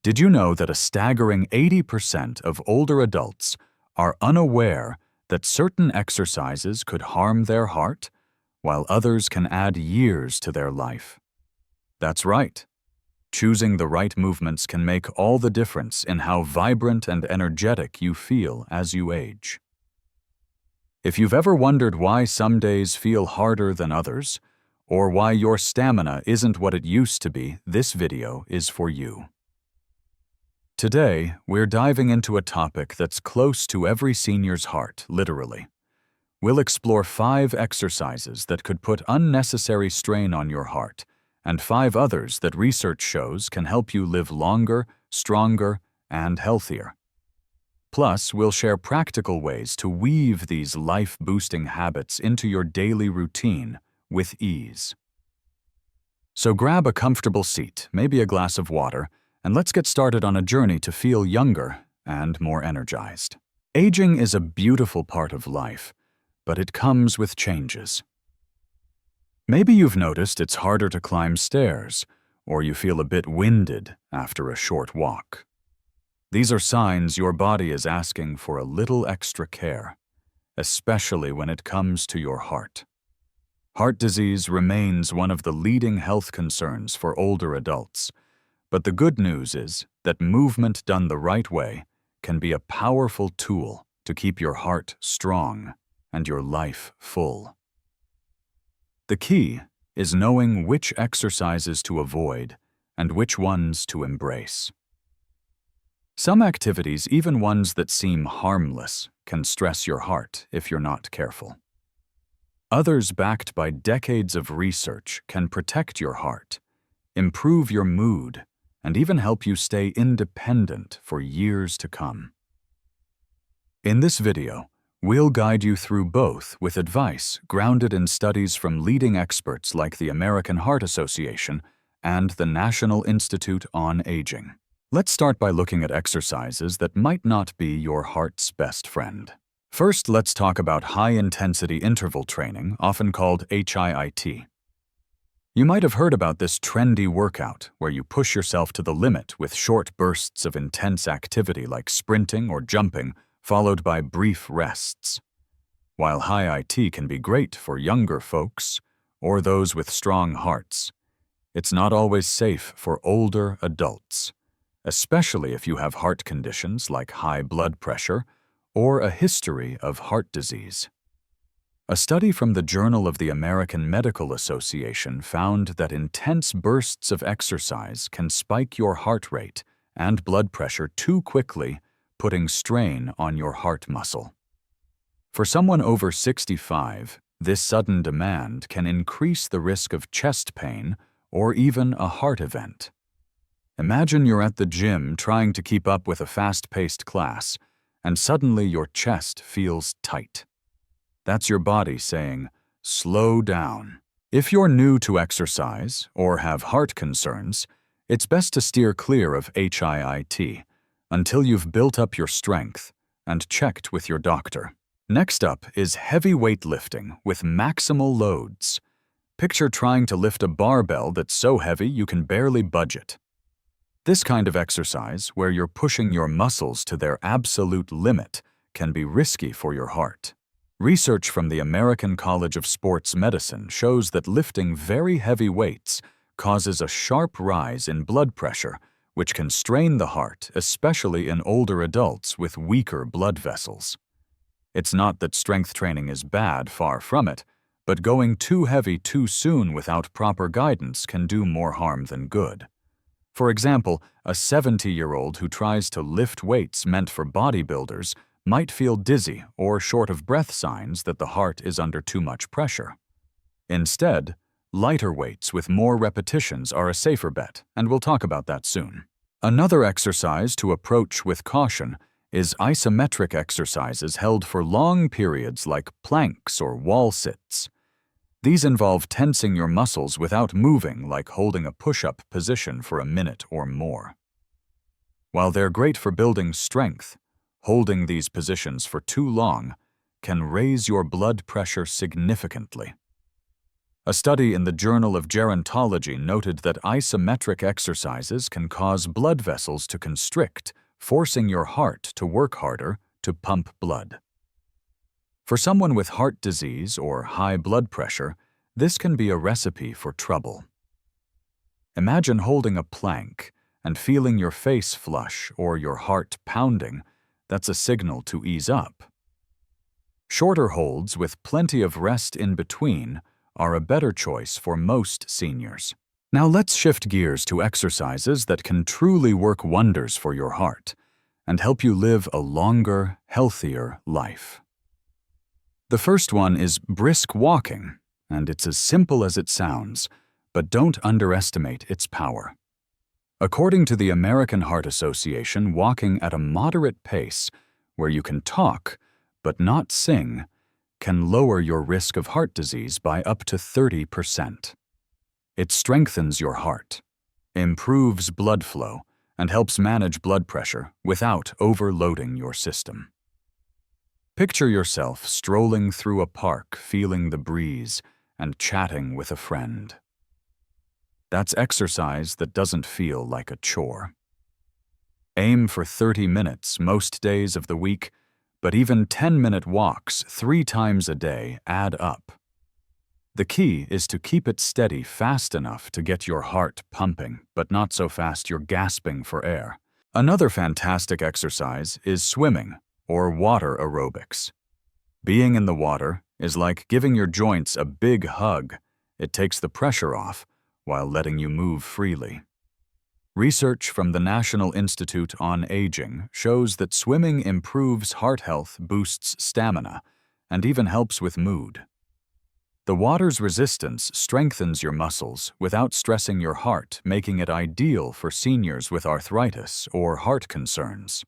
Did you know that a staggering 80% of older adults are unaware that certain exercises could harm their heart, while others can add years to their life? That's right. Choosing the right movements can make all the difference in how vibrant and energetic you feel as you age. If you've ever wondered why some days feel harder than others, or why your stamina isn't what it used to be, this video is for you. Today, we're diving into a topic that's close to every senior's heart, literally. We'll explore 5 exercises that could put unnecessary strain on your heart, and 5 others that research shows can help you live longer, stronger, and healthier. Plus, we'll share practical ways to weave these life-boosting habits into your daily routine with ease. So grab a comfortable seat, maybe a glass of water, and let's get started on a journey to feel younger and more energized. Aging is a beautiful part of life, but it comes with changes. Maybe you've noticed it's harder to climb stairs, or you feel a bit winded after a short walk. These are signs your body is asking for a little extra care, especially when it comes to your heart. Heart disease remains one of the leading health concerns for older adults, but the good news is that movement done the right way can be a powerful tool to keep your heart strong and your life full. The key is knowing which exercises to avoid and which ones to embrace. Some activities, even ones that seem harmless, can stress your heart if you're not careful. Others, backed by decades of research, can protect your heart, improve your mood, and even help you stay independent for years to come. In this video, we'll guide you through both with advice grounded in studies from leading experts like the American Heart Association and the National Institute on Aging. Let's start by looking at exercises that might not be your heart's best friend. First, let's talk about high-intensity interval training, often called HIIT. You might have heard about this trendy workout where you push yourself to the limit with short bursts of intense activity like sprinting or jumping, followed by brief rests. While HIIT can be great for younger folks or those with strong hearts, it's not always safe for older adults, especially if you have heart conditions like high blood pressure or a history of heart disease. A study from the Journal of the American Medical Association found that intense bursts of exercise can spike your heart rate and blood pressure too quickly, putting strain on your heart muscle. For someone over 65, this sudden demand can increase the risk of chest pain or even a heart event. Imagine you're at the gym trying to keep up with a fast-paced class, and suddenly your chest feels tight. That's your body saying, slow down. If you're new to exercise or have heart concerns, it's best to steer clear of HIIT until you've built up your strength and checked with your doctor. Next up is heavy weightlifting with maximal loads. Picture trying to lift a barbell that's so heavy you can barely budge it. This kind of exercise, where you're pushing your muscles to their absolute limit, can be risky for your heart. Research from the American College of Sports Medicine shows that lifting very heavy weights causes a sharp rise in blood pressure, which can strain the heart, especially in older adults with weaker blood vessels. It's not that strength training is bad, far from it, but going too heavy too soon without proper guidance can do more harm than good. For example, a 70-year-old who tries to lift weights meant for bodybuilders might feel dizzy or short of breath, signs that the heart is under too much pressure. Instead, lighter weights with more repetitions are a safer bet, and we'll talk about that soon. Another exercise to approach with caution is isometric exercises held for long periods like planks or wall sits. These involve tensing your muscles without moving, like holding a push-up position for a minute or more. While they're great for building strength, holding these positions for too long can raise your blood pressure significantly. A study in the Journal of Gerontology noted that isometric exercises can cause blood vessels to constrict, forcing your heart to work harder to pump blood. For someone with heart disease or high blood pressure, this can be a recipe for trouble. Imagine holding a plank and feeling your face flush or your heart pounding. That's a signal to ease up. Shorter holds with plenty of rest in between are a better choice for most seniors. Now let's shift gears to exercises that can truly work wonders for your heart and help you live a longer, healthier life. The first one is brisk walking, and it's as simple as it sounds, but don't underestimate its power. According to the American Heart Association, walking at a moderate pace, where you can talk but not sing, can lower your risk of heart disease by up to 30%. It strengthens your heart, improves blood flow, and helps manage blood pressure without overloading your system. Picture yourself strolling through a park, feeling the breeze, and chatting with a friend. That's exercise that doesn't feel like a chore. Aim for 30 minutes most days of the week, but even 10-minute walks 3 times a day add up. The key is to keep it steady fast enough to get your heart pumping, but not so fast you're gasping for air. Another fantastic exercise is swimming or water aerobics. Being in the water is like giving your joints a big hug. It takes the pressure off while letting you move freely. Research from the National Institute on Aging shows that swimming improves heart health, boosts stamina, and even helps with mood. The water's resistance strengthens your muscles without stressing your heart, making it ideal for seniors with arthritis or heart concerns.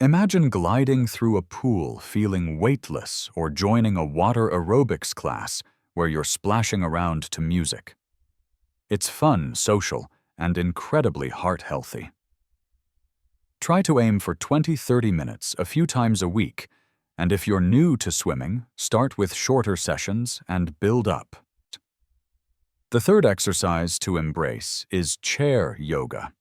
Imagine gliding through a pool feeling weightless or joining a water aerobics class where you're splashing around to music. It's fun, social, and incredibly heart-healthy. Try to aim for 20-30 minutes a few times a week, and if you're new to swimming, start with shorter sessions and build up. The third exercise to embrace is chair yoga.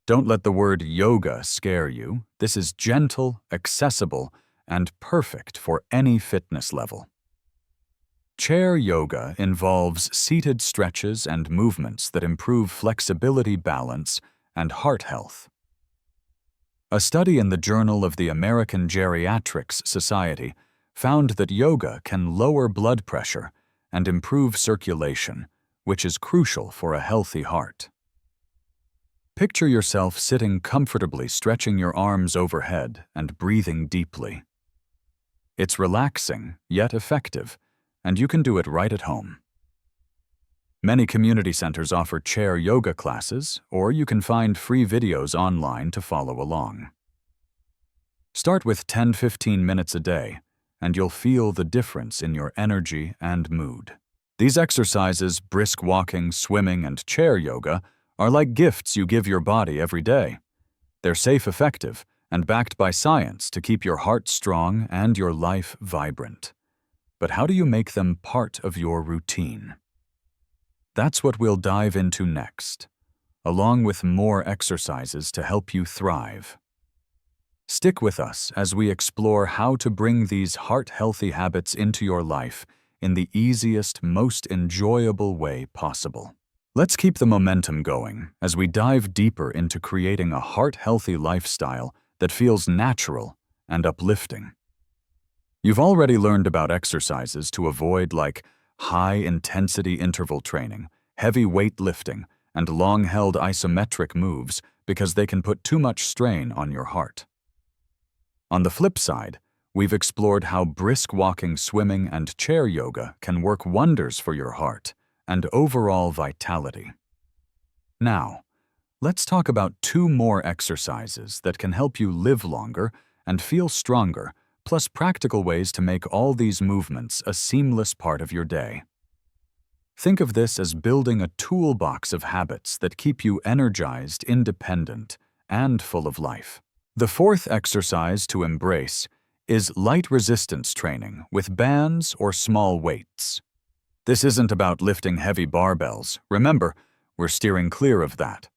Don't let the word yoga scare you. This is gentle, accessible, and perfect for any fitness level. Chair yoga involves seated stretches and movements that improve flexibility, balance, and heart health. A study in the Journal of the American Geriatrics Society found that yoga can lower blood pressure and improve circulation, which is crucial for a healthy heart. Picture yourself sitting comfortably, stretching your arms overhead and breathing deeply. It's relaxing, yet effective, and you can do it right at home. Many community centers offer chair yoga classes, or you can find free videos online to follow along. Start with 10-15 minutes a day, and you'll feel the difference in your energy and mood. These exercises, brisk walking, swimming, and chair yoga, are like gifts you give your body every day. They're safe, effective, and backed by science to keep your heart strong and your life vibrant. But how do you make them part of your routine? That's what we'll dive into next, along with more exercises to help you thrive. Stick with us as we explore how to bring these heart-healthy habits into your life in the easiest, most enjoyable way possible. Let's keep the momentum going as we dive deeper into creating a heart-healthy lifestyle that feels natural and uplifting. You've already learned about exercises to avoid, like high-intensity interval training, heavy weightlifting, and long-held isometric moves because they can put too much strain on your heart. On the flip side, we've explored how brisk walking, swimming, and chair yoga can work wonders for your heart and overall vitality. Now, let's talk about 2 more exercises that can help you live longer and feel stronger, plus practical ways to make all these movements a seamless part of your day. Think of this as building a toolbox of habits that keep you energized, independent, and full of life. The fourth exercise to embrace is light resistance training with bands or small weights. This isn't about lifting heavy barbells. Remember, we're steering clear of that.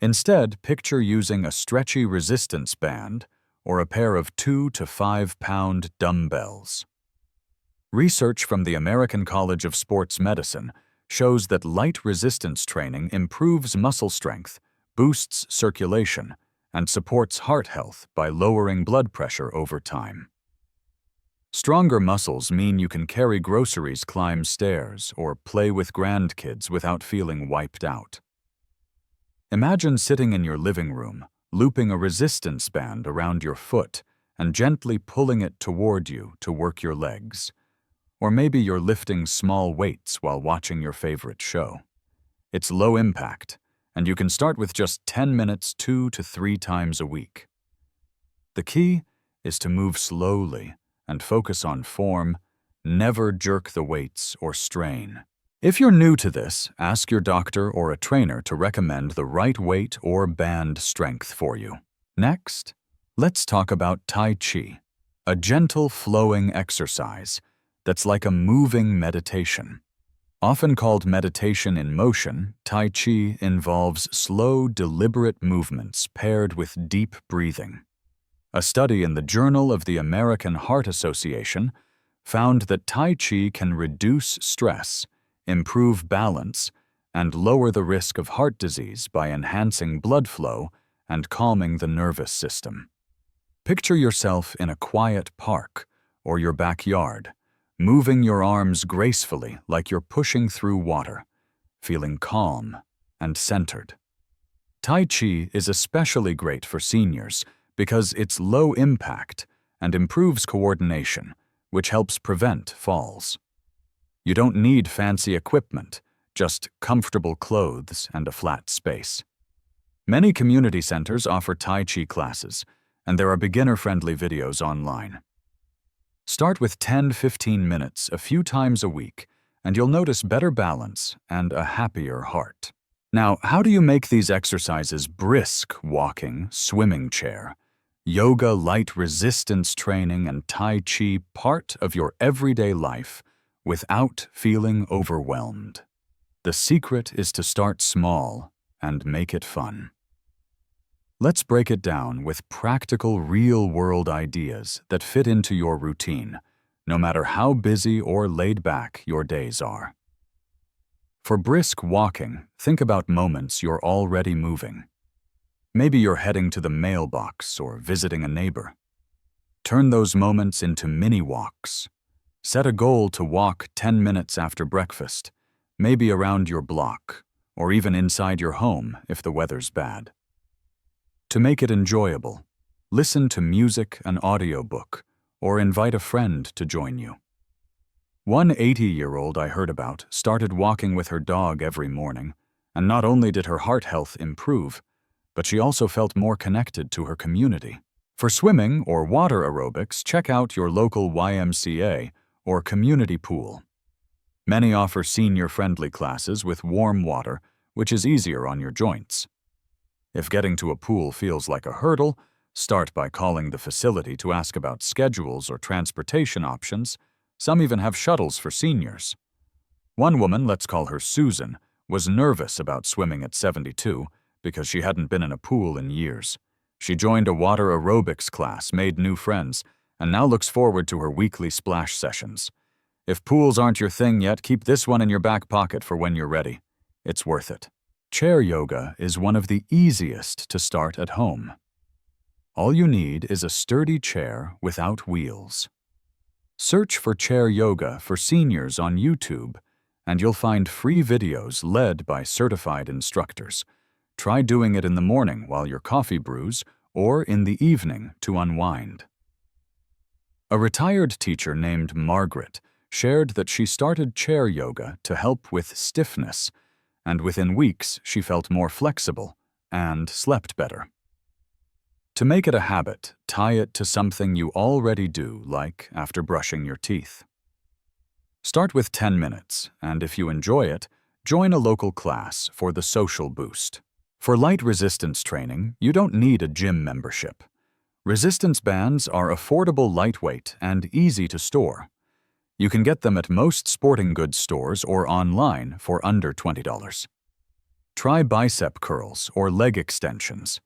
Instead, picture using a stretchy resistance band or a pair of 2 to 5 pound dumbbells. Research from the American College of Sports Medicine shows that light resistance training improves muscle strength, boosts circulation, and supports heart health by lowering blood pressure over time. Stronger muscles mean you can carry groceries, climb stairs, or play with grandkids without feeling wiped out. Imagine sitting in your living room, looping a resistance band around your foot and gently pulling it toward you to work your legs. Or maybe you're lifting small weights while watching your favorite show. It's low impact, and you can start with just 10 minutes 2 to 3 times a week. The key is to move slowly and focus on form, never jerk the weights or strain. If you're new to this, ask your doctor or a trainer to recommend the right weight or band strength for you. Next, let's talk about Tai Chi, a gentle flowing exercise that's like a moving meditation. Often called meditation in motion, Tai Chi involves slow, deliberate movements paired with deep breathing. A study in the Journal of the American Heart Association found that Tai Chi can reduce stress, improve balance, and lower the risk of heart disease by enhancing blood flow and calming the nervous system. Picture yourself in a quiet park or your backyard, moving your arms gracefully like you're pushing through water, feeling calm and centered. Tai Chi is especially great for seniors because it's low impact and improves coordination, which helps prevent falls. You don't need fancy equipment, just comfortable clothes and a flat space. Many community centers offer Tai Chi classes, and there are beginner-friendly videos online. Start with 10-15 minutes a few times a week, and you'll notice better balance and a happier heart. Now, how do you make these exercises brisk walking, swimming chair, yoga, light resistance training, and Tai Chi part of your everyday life without feeling overwhelmed? The secret is to start small and make it fun. Let's break it down with practical, real-world ideas that fit into your routine, no matter how busy or laid back your days are. For brisk walking, think about moments you're already moving. Maybe you're heading to the mailbox or visiting a neighbor. Turn those moments into mini walks. Set a goal to walk 10 minutes after breakfast, maybe around your block, or even inside your home if the weather's bad. To make it enjoyable, listen to music, an audiobook, or invite a friend to join you. One 80-year-old I heard about started walking with her dog every morning, and not only did her heart health improve, but she also felt more connected to her community. For swimming or water aerobics, check out your local YMCA or community pool. Many offer senior-friendly classes with warm water, which is easier on your joints. If getting to a pool feels like a hurdle, start by calling the facility to ask about schedules or transportation options. Some even have shuttles for seniors. One woman, let's call her Susan, was nervous about swimming at 72 because she hadn't been in a pool in years. She joined a water aerobics class, made new friends, and now looks forward to her weekly splash sessions. If pools aren't your thing yet, keep this one in your back pocket for when you're ready. It's worth it. Chair yoga is one of the easiest to start at home. All you need is a sturdy chair without wheels. Search for chair yoga for seniors on YouTube, and you'll find free videos led by certified instructors. Try doing it in the morning while your coffee brews or in the evening to unwind. A retired teacher named Margaret shared that she started chair yoga to help with stiffness, and within weeks she felt more flexible and slept better. To make it a habit, tie it to something you already do, like after brushing your teeth. Start with 10 minutes, and if you enjoy it, join a local class for the social boost. For light resistance training, you don't need a gym membership. Resistance bands are affordable, lightweight, and easy to store. You can get them at most sporting goods stores or online for under $20. Try bicep curls or leg extensions.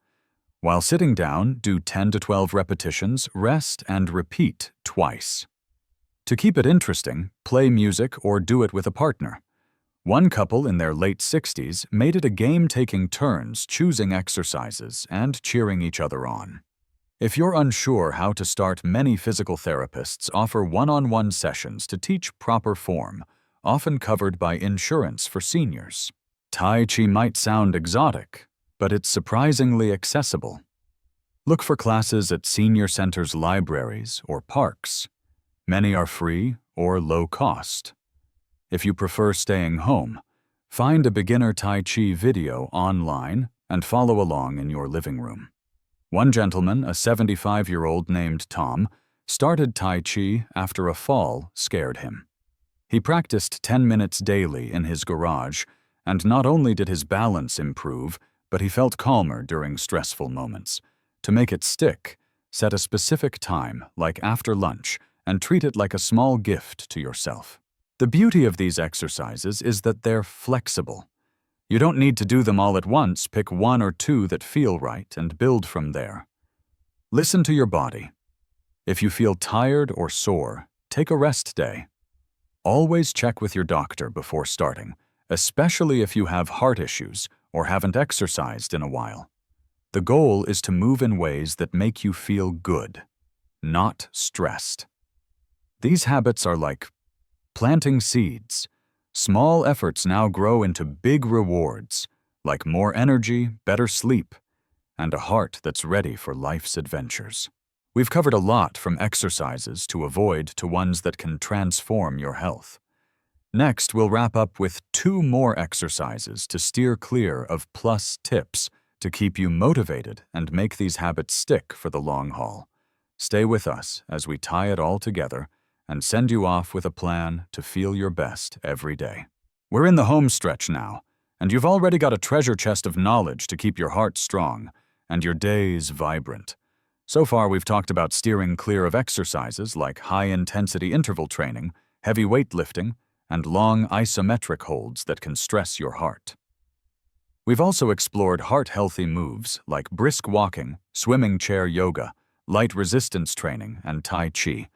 While sitting down, do 10 to 12 repetitions, rest, and repeat twice. To keep it interesting, play music or do it with a partner. One couple in their late 60s made it a game taking turns choosing exercises and cheering each other on. If you're unsure how to start, many physical therapists offer one-on-one sessions to teach proper form, often covered by insurance for seniors. Tai Chi might sound exotic, but it's surprisingly accessible. Look for classes at senior centers, libraries, or parks. Many are free or low cost. If you prefer staying home, find a beginner Tai Chi video online and follow along in your living room. One gentleman, a 75-year-old named Tom, started Tai Chi after a fall scared him. He practiced 10 minutes daily in his garage, and not only did his balance improve, but he felt calmer during stressful moments. To make it stick, set a specific time, like after lunch, and treat it like a small gift to yourself. The beauty of these exercises is that they're flexible. You don't need to do them all at once. Pick one or two that feel right and build from there. Listen to your body. If you feel tired or sore, take a rest day. Always check with your doctor before starting, especially if you have heart issues or haven't exercised in a while. The goal is to move in ways that make you feel good, not stressed. These habits are like planting seeds. Small efforts now grow into big rewards, like more energy, better sleep, and a heart that's ready for life's adventures. We've covered a lot, from exercises to avoid to ones that can transform your health. Next, we'll wrap up with 2 more exercises to steer clear of plus tips to keep you motivated and make these habits stick for the long haul. Stay with us as we tie it all together and send you off with a plan to feel your best every day. We're in the home stretch now, and you've already got a treasure chest of knowledge to keep your heart strong and your days vibrant. So far, we've talked about steering clear of exercises like high-intensity interval training, heavy weightlifting, and long isometric holds that can stress your heart. We've also explored heart-healthy moves like brisk walking, swimming chair yoga, light resistance training, and Tai Chi.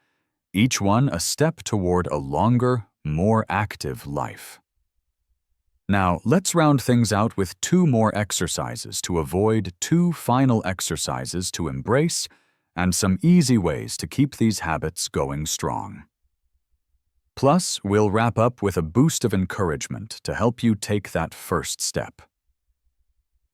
Each one a step toward a longer, more active life. Now, let's round things out with 2 more exercises to avoid, 2 final exercises to embrace, and some easy ways to keep these habits going strong. Plus, we'll wrap up with a boost of encouragement to help you take that first step.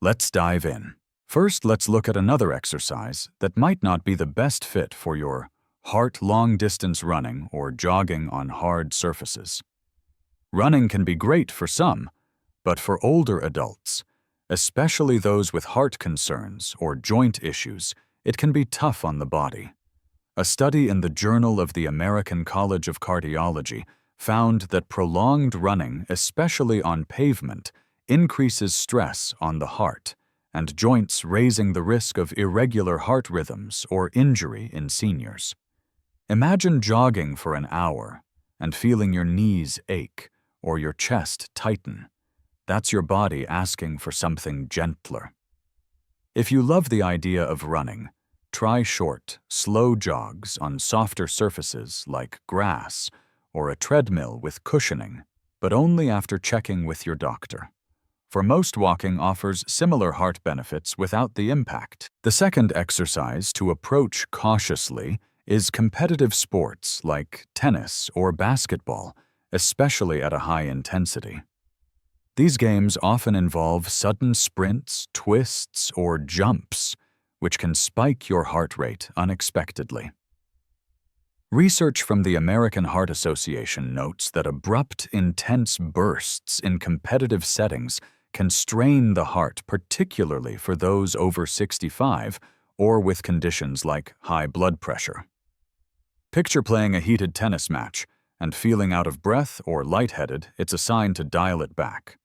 Let's dive in. First, let's look at another exercise that might not be the best fit for your heart long-distance running or jogging on hard surfaces. Running can be great for some, but for older adults, especially those with heart concerns or joint issues, it can be tough on the body. A study in the Journal of the American College of Cardiology found that prolonged running, especially on pavement, increases stress on the heart and joints, raising the risk of irregular heart rhythms or injury in seniors. Imagine jogging for an hour and feeling your knees ache or your chest tighten. That's your body asking for something gentler. If you love the idea of running, try short, slow jogs on softer surfaces like grass or a treadmill with cushioning, but only after checking with your doctor. For most, walking offers similar heart benefits without the impact. The second exercise to approach cautiously is competitive sports like tennis or basketball, especially at a high intensity. These games often involve sudden sprints, twists, or jumps, which can spike your heart rate unexpectedly. Research from the American Heart Association notes that abrupt, intense bursts in competitive settings can strain the heart, particularly for those over 65 or with conditions like high blood pressure. Picture playing a heated tennis match and feeling out of breath or lightheaded. It's a sign to dial it back.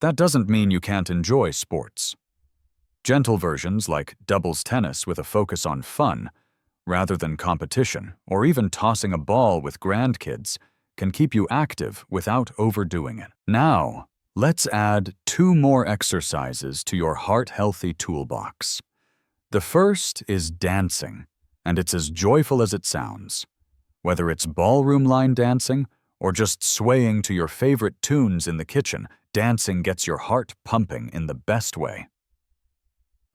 That doesn't mean you can't enjoy sports. Gentle versions like doubles tennis with a focus on fun, rather than competition, or even tossing a ball with grandkids, can keep you active without overdoing it. Now, let's add 2 more exercises to your heart-healthy toolbox. The first is dancing, and it's as joyful as it sounds. Whether it's ballroom line dancing or just swaying to your favorite tunes in the kitchen, dancing gets your heart pumping in the best way.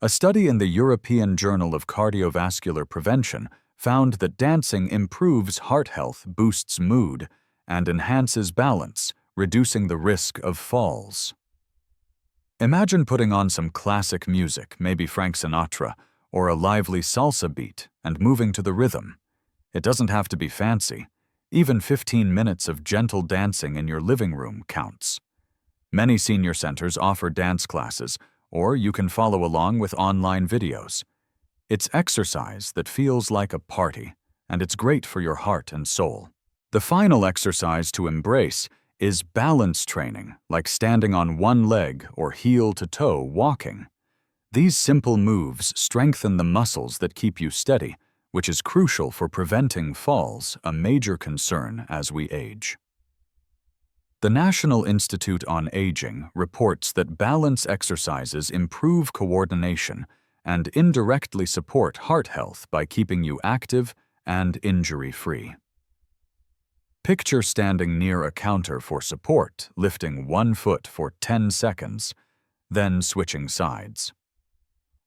A study in the European Journal of Cardiovascular Prevention found that dancing improves heart health, boosts mood, and enhances balance, reducing the risk of falls. Imagine putting on some classic music, maybe Frank Sinatra, or a lively salsa beat, and moving to the rhythm. It doesn't have to be fancy. Even 15 minutes of gentle dancing in your living room counts. Many senior centers offer dance classes, or you can follow along with online videos. It's exercise that feels like a party, and it's great for your heart and soul. The final exercise to embrace is balance training, like standing on one leg or heel-to-toe walking. These simple moves strengthen the muscles that keep you steady, which is crucial for preventing falls, a major concern as we age. The National Institute on Aging reports that balance exercises improve coordination and indirectly support heart health by keeping you active and injury-free. Picture standing near a counter for support, lifting one foot for 10 seconds, then switching sides.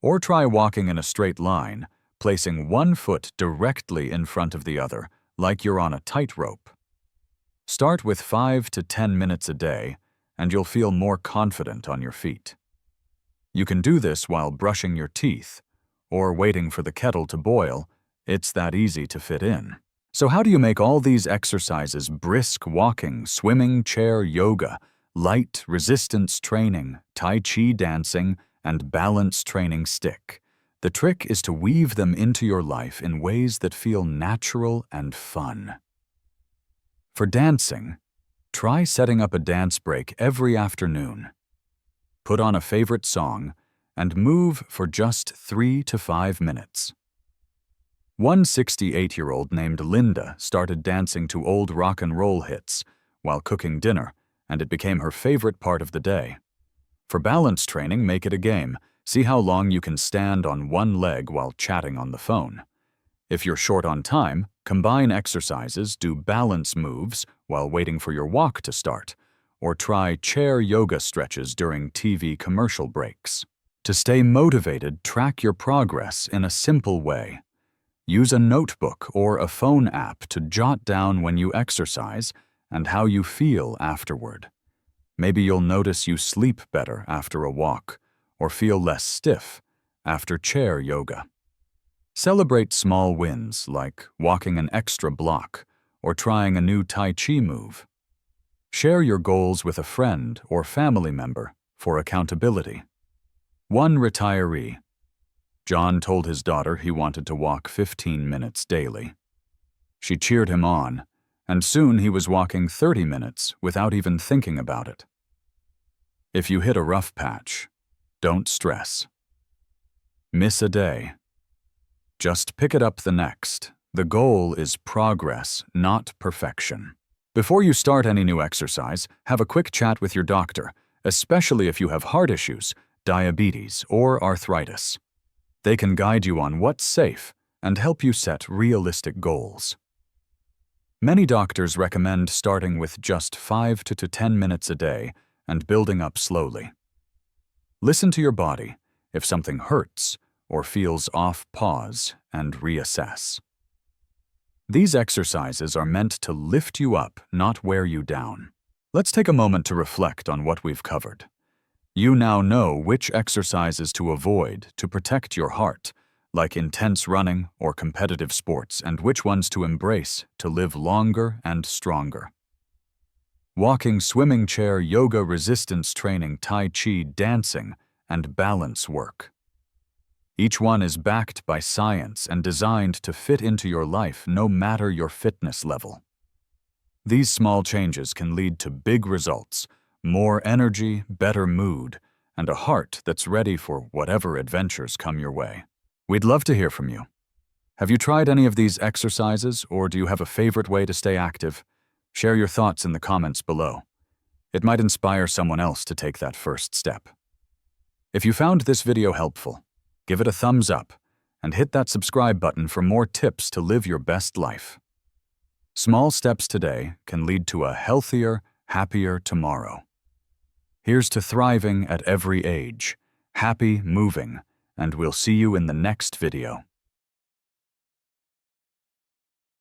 Or try walking in a straight line, placing one foot directly in front of the other, like you're on a tightrope. Start with 5 to 10 minutes a day, and you'll feel more confident on your feet. You can do this while brushing your teeth, or waiting for the kettle to boil. It's that easy to fit in. So how do you make all these exercises brisk walking, swimming, chair yoga, light resistance training, Tai Chi dancing, and balance training stick? The trick is to weave them into your life in ways that feel natural and fun. For dancing, try setting up a dance break every afternoon. Put on a favorite song and move for just 3 to 5 minutes. One 68-year-old named Linda started dancing to old rock and roll hits while cooking dinner, and it became her favorite part of the day. For balance training, make it a game. See how long you can stand on one leg while chatting on the phone. If you're short on time, combine exercises, do balance moves while waiting for your walk to start, or try chair yoga stretches during TV commercial breaks. To stay motivated, track your progress in a simple way. Use a notebook or a phone app to jot down when you exercise and how you feel afterward. Maybe you'll notice you sleep better after a walk, or feel less stiff after chair yoga. Celebrate small wins like walking an extra block or trying a new Tai Chi move. Share your goals with a friend or family member for accountability. One retiree, John, told his daughter he wanted to walk 15 minutes daily. She cheered him on, and soon he was walking 30 minutes without even thinking about it. If you hit a rough patch, don't stress. Miss a day. Just pick it up the next. The goal is progress, not perfection. Before you start any new exercise, have a quick chat with your doctor, especially if you have heart issues, diabetes, or arthritis. They can guide you on what's safe and help you set realistic goals. Many doctors recommend starting with just 5 to 10 minutes a day and building up slowly. Listen to your body. If something hurts or feels off, pause and reassess. These exercises are meant to lift you up, not wear you down. Let's take a moment to reflect on what we've covered. You now know which exercises to avoid to protect your heart, like intense running or competitive sports, and which ones to embrace to live longer and stronger. Walking, swimming, chair, yoga, resistance training, Tai Chi, dancing, and balance work. Each one is backed by science and designed to fit into your life no matter your fitness level. These small changes can lead to big results, more energy, better mood, and a heart that's ready for whatever adventures come your way. We'd love to hear from you. Have you tried any of these exercises, or do you have a favorite way to stay active? Share your thoughts in the comments below. It might inspire someone else to take that first step. If you found this video helpful, give it a thumbs up and hit that subscribe button for more tips to live your best life. Small steps today can lead to a healthier, happier tomorrow. Here's to thriving at every age, happy moving, and we'll see you in the next video.